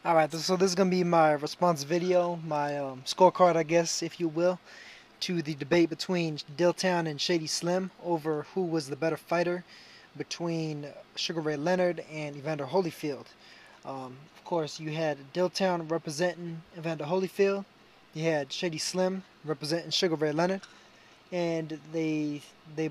Alright, so this is going to be my response video, my scorecard, I guess, if you will, to the debate between Dill Town and Shady Slim over who was the better fighter between Sugar Ray Leonard and Evander Holyfield. Of course, you had Dill Town representing Evander Holyfield, you had Shady Slim representing Sugar Ray Leonard, and they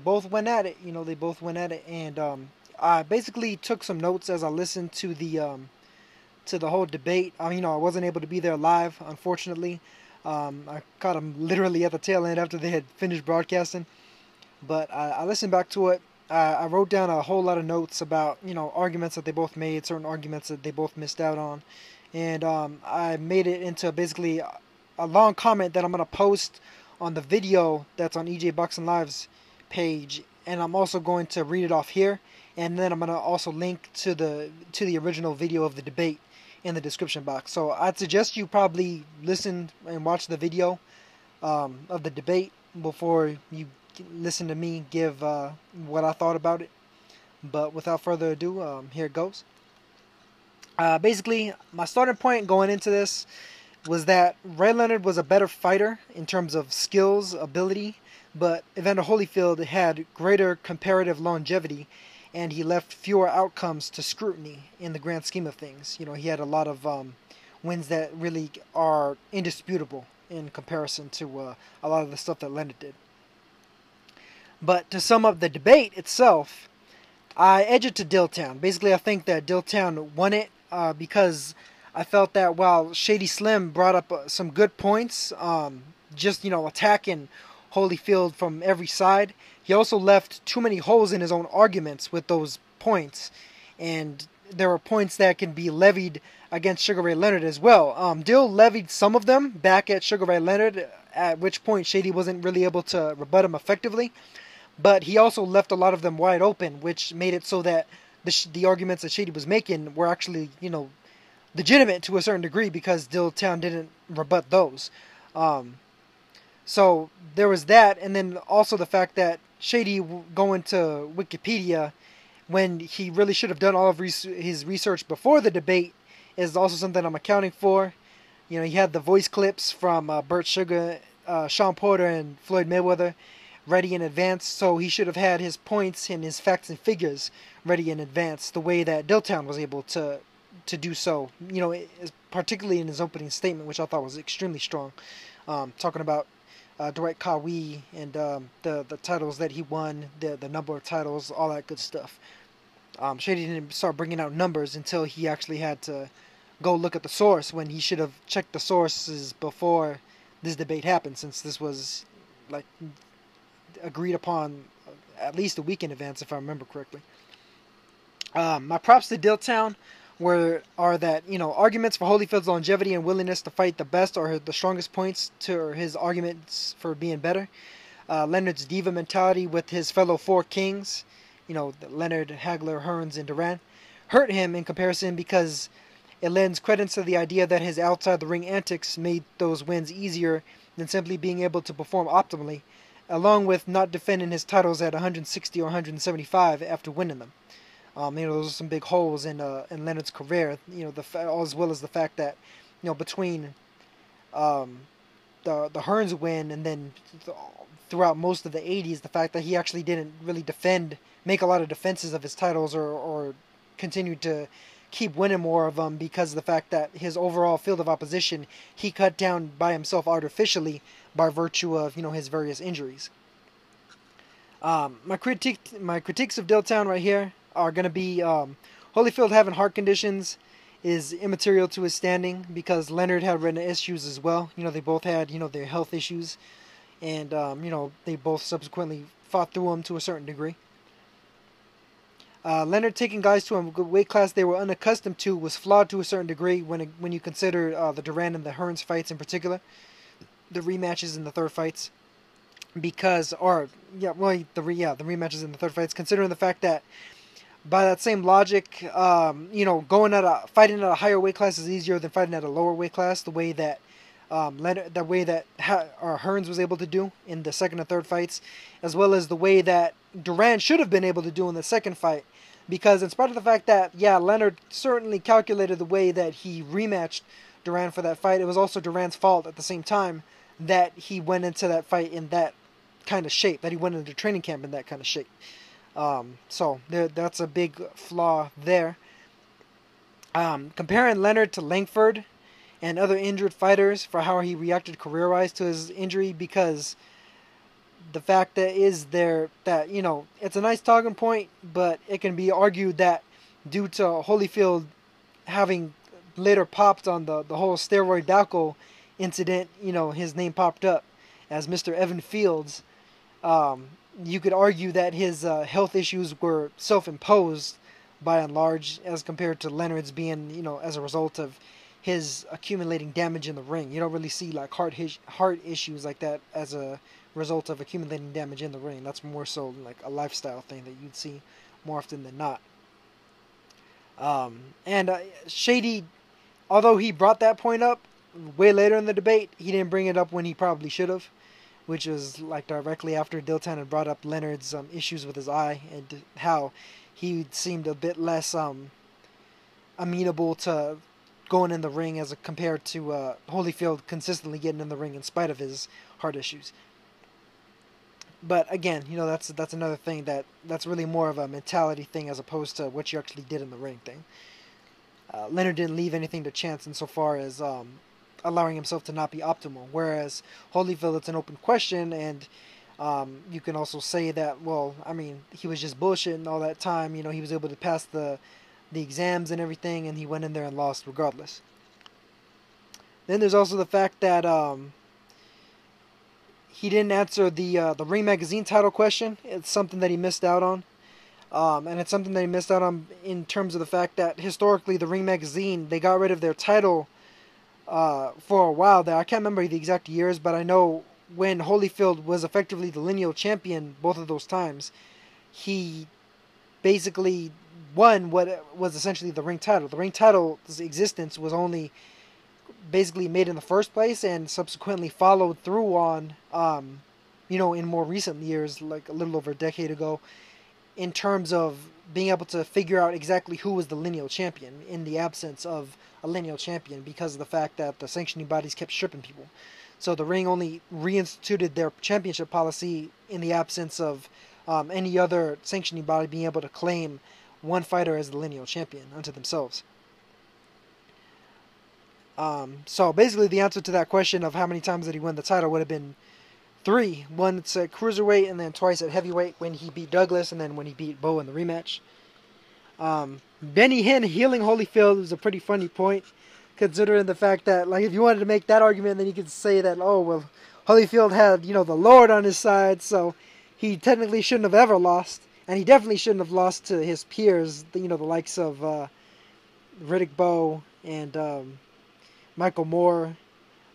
both went at it. They both went at it, and I basically took some notes as I listened to the whole debate. I wasn't able to be there live, unfortunately. I caught them literally at the tail end after they had finished broadcasting. But I listened back to it. I wrote down a whole lot of notes about, arguments that they both made, certain arguments that they both missed out on. And I made it into basically a long comment that I'm going to post on the video that's on EJ Boxing Live's page. And I'm also going to read it off here. And then I'm going to also link to the original video of the debate in the description box. So I'd suggest you probably listen and watch the video of the debate before you listen to me give what I thought about it. But without further ado, here it goes. Basically, my starting point going into this was that Ray Leonard was a better fighter in terms of skills, ability, but Evander Holyfield had greater comparative longevity, and he left fewer outcomes to scrutiny in the grand scheme of things. He had a lot of wins that really are indisputable in comparison to a lot of the stuff that Leonard did. But to sum up the debate itself, I edge it to Dill Town. Basically, I think that Dill Town won it because I felt that while Shady Slim brought up some good points, just attacking Holyfield from every side, he also left too many holes in his own arguments with those points, and there were points that can be levied against Sugar Ray Leonard as well. Dill levied some of them back at Sugar Ray Leonard, at which point Shady wasn't really able to rebut him effectively, but he also left a lot of them wide open, which made it so that the arguments that Shady was making were actually, legitimate to a certain degree because Dill Town didn't rebut those. So there was that, and then also the fact that Shady going to Wikipedia when he really should have done all of his research before the debate is also something I'm accounting for. He had the voice clips from Burt Sugar, Sean Porter, and Floyd Mayweather ready in advance, so he should have had his points and his facts and figures ready in advance, the way that Dill Town was able to do so. Particularly in his opening statement, which I thought was extremely strong, talking about Dwight Kawi and the titles that he won, the number of titles, all that good stuff. Shady didn't start bringing out numbers until he actually had to go look at the source, when he should have checked the sources before this debate happened, since this was like agreed upon at least a week in advance, if I remember correctly. My props to Dill Town are that arguments for Holyfield's longevity and willingness to fight the best are the strongest points to his arguments for being better. Leonard's diva mentality with his fellow four kings, Leonard, Hagler, Hearns, and Duran, hurt him in comparison because it lends credence to the idea that his outside the ring antics made those wins easier than simply being able to perform optimally, along with not defending his titles at 160 or 175 after winning them. Those are some big holes in Leonard's career. As well as the fact that, between the Hearns win and then throughout most of the 80s, the fact that he actually didn't really make a lot of defenses of his titles, or continued to keep winning more of them because of the fact that his overall field of opposition he cut down by himself artificially by virtue of his various injuries. My critiques of Dill Town right here are going to be Holyfield having heart conditions is immaterial to his standing because Leonard had retina issues as well. They both had their health issues, and they both subsequently fought through them to a certain degree. Leonard taking guys to a weight class they were unaccustomed to was flawed to a certain degree when you consider the Duran and the Hearns fights in particular, the rematches in the third fights, the rematches in the third fights, considering the fact that by that same logic, fighting at a higher weight class is easier than fighting at a lower weight class. The way that Hearns was able to do in the second and third fights, as well as the way that Duran should have been able to do in the second fight, because in spite of the fact that, yeah, Leonard certainly calculated the way that he rematched Duran for that fight, it was also Duran's fault at the same time that he went into that fight in that kind of shape, that he went into training camp in that kind of shape. So that's a big flaw there. Comparing Leonard to Langford and other injured fighters for how he reacted career-wise to his injury, because the fact that is there that, it's a nice talking point, but it can be argued that due to Holyfield having later popped on the whole steroid Dalco incident, his name popped up as Mr. Evan Fields. You could argue that his health issues were self-imposed by and large, as compared to Leonard's being, as a result of his accumulating damage in the ring. You don't really see like heart issues like that as a result of accumulating damage in the ring. That's more so like a lifestyle thing that you'd see more often than not. And Shady, although he brought that point up way later in the debate, he didn't bring it up when he probably should have, which was like directly after Dill Town had brought up Leonard's issues with his eye and how he seemed a bit less amenable to going in the ring as compared to Holyfield consistently getting in the ring in spite of his heart issues. But again, that's another thing that's really more of a mentality thing as opposed to what you actually did in the ring thing. Leonard didn't leave anything to chance insofar as allowing himself to not be optimal, whereas Holyfield, it's an open question, and you can also say that, well, I mean, he was just bullshitting all that time. He was able to pass the exams and everything, and he went in there and lost regardless. Then there's also the fact that he didn't answer the Ring Magazine title question. It's something that he missed out on. And it's something that he missed out on in terms of the fact that historically the Ring Magazine, they got rid of their title for a while there. I can't remember the exact years, but I know when Holyfield was effectively the lineal champion both of those times, he basically won what was essentially the ring title. The ring title's existence was only basically made in the first place and subsequently followed through on, in more recent years, like a little over a decade ago, in terms of being able to figure out exactly who was the lineal champion in the absence of a lineal champion, because of the fact that the sanctioning bodies kept stripping people. So the ring only reinstituted their championship policy in the absence of any other sanctioning body being able to claim one fighter as the lineal champion unto themselves. So basically the answer to that question of how many times did he win the title would have been 3. Once at cruiserweight and then twice at heavyweight when he beat Douglas and then when he beat Bo in the rematch. Benny Hinn healing Holyfield is a pretty funny point, considering the fact that, like, if you wanted to make that argument, then you could say that, oh, well, Holyfield had, the Lord on his side, so he technically shouldn't have ever lost, and he definitely shouldn't have lost to his peers, the likes of Riddick Bowe and Michael Moore,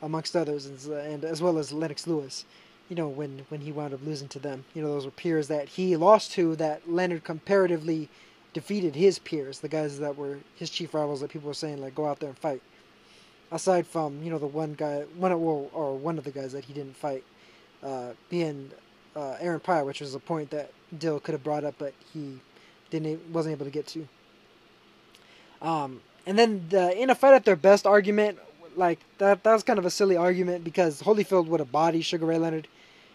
amongst others, and as well as Lennox Lewis, when he wound up losing to them. Those were peers that he lost to, that Leonard comparatively defeated his peers, the guys that were his chief rivals that people were saying, like, go out there and fight. Aside from, the one of the guys that he didn't fight, being Aaron Pryor, which was a point that Dill could have brought up, but he wasn't able to get to. And then in a fight at their best argument, like, that was kind of a silly argument because Holyfield would have bodied Sugar Ray Leonard.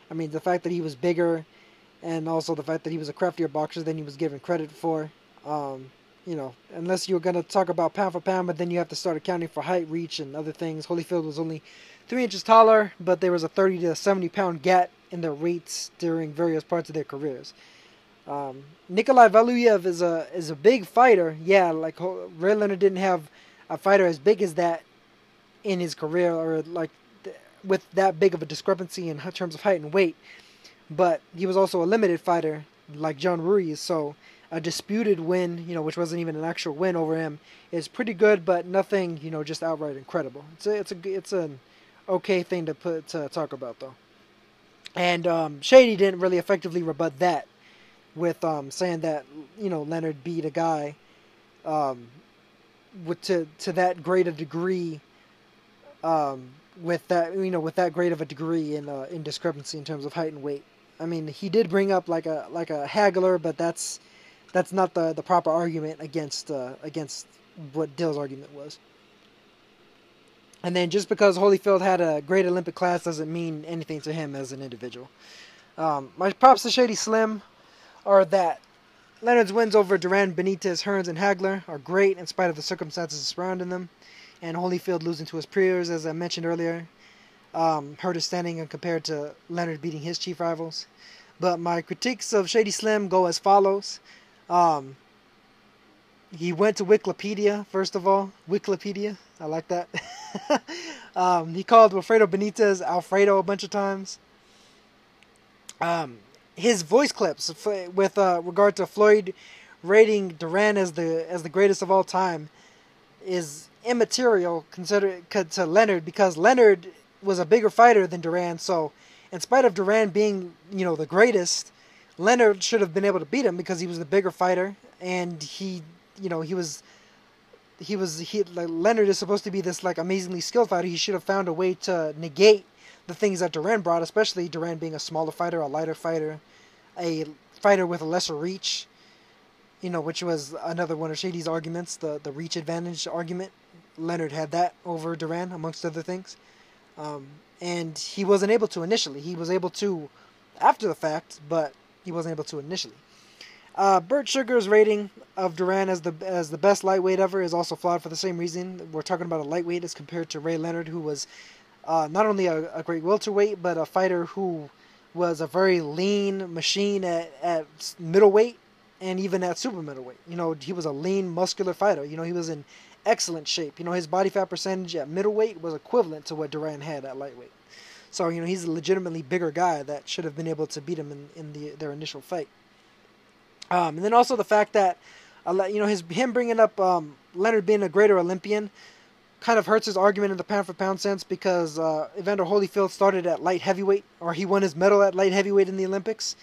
I mean, the fact that he was bigger and also the fact that he was a craftier boxer than he was given credit for. Unless you're going to talk about pound for pound, but then you have to start accounting for height, reach, and other things. Holyfield was only 3 inches taller, but there was a 30 to 70 pound gap in their weights during various parts of their careers. Nikolai Valuyev is a big fighter. Yeah, like Ray Leonard didn't have a fighter as big as that in his career, or like with that big of a discrepancy in terms of height and weight. But he was also a limited fighter, like John Ruiz, so a disputed win, which wasn't even an actual win over him, is pretty good, but nothing, just outright incredible. It's an okay thing to talk about, though. And Shady didn't really effectively rebut that with saying that Leonard beat a guy to that great a degree, with that great of a degree in discrepancy in terms of height and weight. I mean, he did bring up like a haggler, but that's that's not the proper argument against what Dill's argument was. And then just because Holyfield had a great Olympic class doesn't mean anything to him as an individual. My props to Shady Slim are that Leonard's wins over Duran, Benitez, Hearns, and Hagler are great in spite of the circumstances surrounding them. And Holyfield losing to his peers, as I mentioned earlier, hurt his standing compared to Leonard beating his chief rivals. But my critiques of Shady Slim go as follows. He went to Wikipedia, first of all. Wikipedia, I like that. He called Wilfredo Benitez Alfredo a bunch of times. His voice clips with regard to Floyd rating Duran as the greatest of all time is immaterial to Leonard, because Leonard was a bigger fighter than Duran. So, in spite of Duran being the greatest, Leonard should have been able to beat him because he was the bigger fighter, and Leonard is supposed to be this amazingly skilled fighter. He should have found a way to negate the things that Duran brought, especially Duran being a smaller fighter, a lighter fighter, a fighter with a lesser reach, which was another one of Shady's arguments, the reach advantage argument. Leonard had that over Duran, amongst other things. And he wasn't able to initially. He was able to after the fact, but he wasn't able to initially. Burt Sugar's rating of Duran as the best lightweight ever is also flawed for the same reason. We're talking about a lightweight as compared to Ray Leonard, who was not only a great welterweight, but a fighter who was a very lean machine at middleweight and even at super middleweight. He was a lean, muscular fighter. He was in excellent shape. His body fat percentage at middleweight was equivalent to what Duran had at lightweight. So, he's a legitimately bigger guy that should have been able to beat him in their initial fight. And then also the fact that, him bringing up Leonard being a greater Olympian kind of hurts his argument in the pound-for-pound sense, because Evander Holyfield started at light heavyweight, or he won his medal at light heavyweight in the Olympics.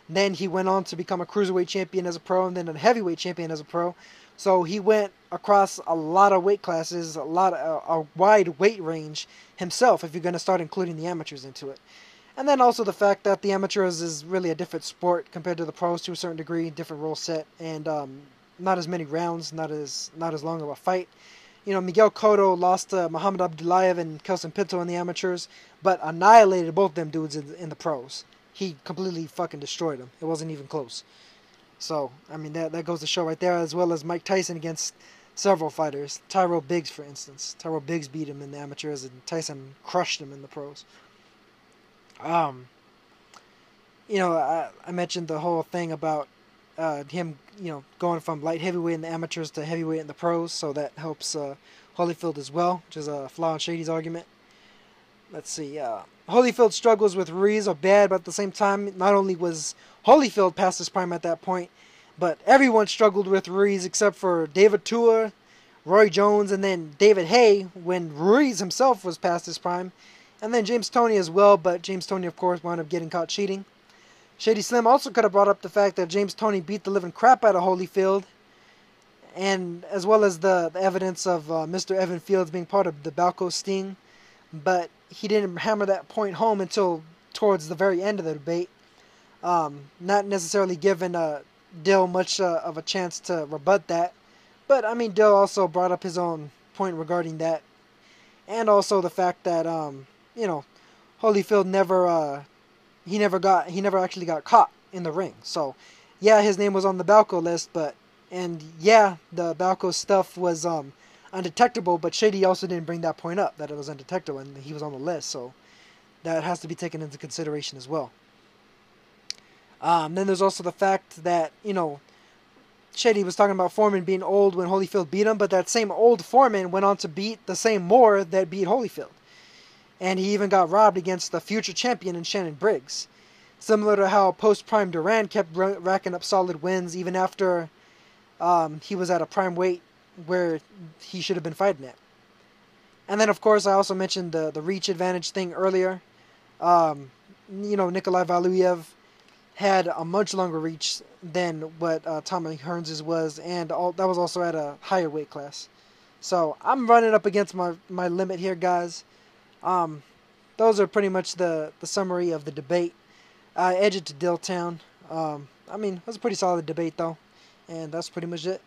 Then he went on to become a cruiserweight champion as a pro, and then a heavyweight champion as a pro. So he went across a lot of weight classes, a wide weight range himself, if you're going to start including the amateurs into it. And then also the fact that the amateurs is really a different sport compared to the pros to a certain degree, different rule set, and not as many rounds, not as long of a fight. Miguel Cotto lost to Muhammad Abdullayev and Kelson Pinto in the amateurs, but annihilated both them dudes in the pros. He completely fucking destroyed them. It wasn't even close. So, that goes to show right there, as well as Mike Tyson against several fighters. Tyrell Biggs, for instance. Tyrell Biggs beat him in the amateurs, and Tyson crushed him in the pros. I mentioned the whole thing about him, going from light heavyweight in the amateurs to heavyweight in the pros, so that helps Holyfield as well, which is a flaw in Shady's argument. Let's see. Holyfield's struggles with Ruiz are bad, but at the same time, not only was Holyfield past his prime at that point, but everyone struggled with Ruiz except for David Tua, Roy Jones, and then David Hay when Ruiz himself was past his prime. And then James Toney as well, but James Toney, of course, wound up getting caught cheating. Shady Slim also could have brought up the fact that James Toney beat the living crap out of Holyfield, and as well as the evidence of Mr. Evan Fields being part of the Balco sting, but he didn't hammer that point home until towards the very end of the debate, not necessarily giving Dill much of a chance to rebut that, but Dill also brought up his own point regarding that, and also the fact that Holyfield never actually got caught in the ring. So, yeah, his name was on the Balco list, the Balco stuff was undetectable, but Shady also didn't bring that point up, that it was undetectable, and he was on the list, so that has to be taken into consideration as well. Then there's also the fact that, Shady was talking about Foreman being old when Holyfield beat him, but that same old Foreman went on to beat the same Moore that beat Holyfield. And he even got robbed against the future champion in Shannon Briggs. Similar to how post-prime Duran kept racking up solid wins even after he was at a prime weight where he should have been fighting at. And then, of course, I also mentioned the reach advantage thing earlier. Nikolai Valuyev had a much longer reach than what Tommy Hearns' was, and that was also at a higher weight class. So I'm running up against my limit here, guys. Those are pretty much the summary of the debate. I edged it to Dill Town. It was a pretty solid debate, though. And that's pretty much it.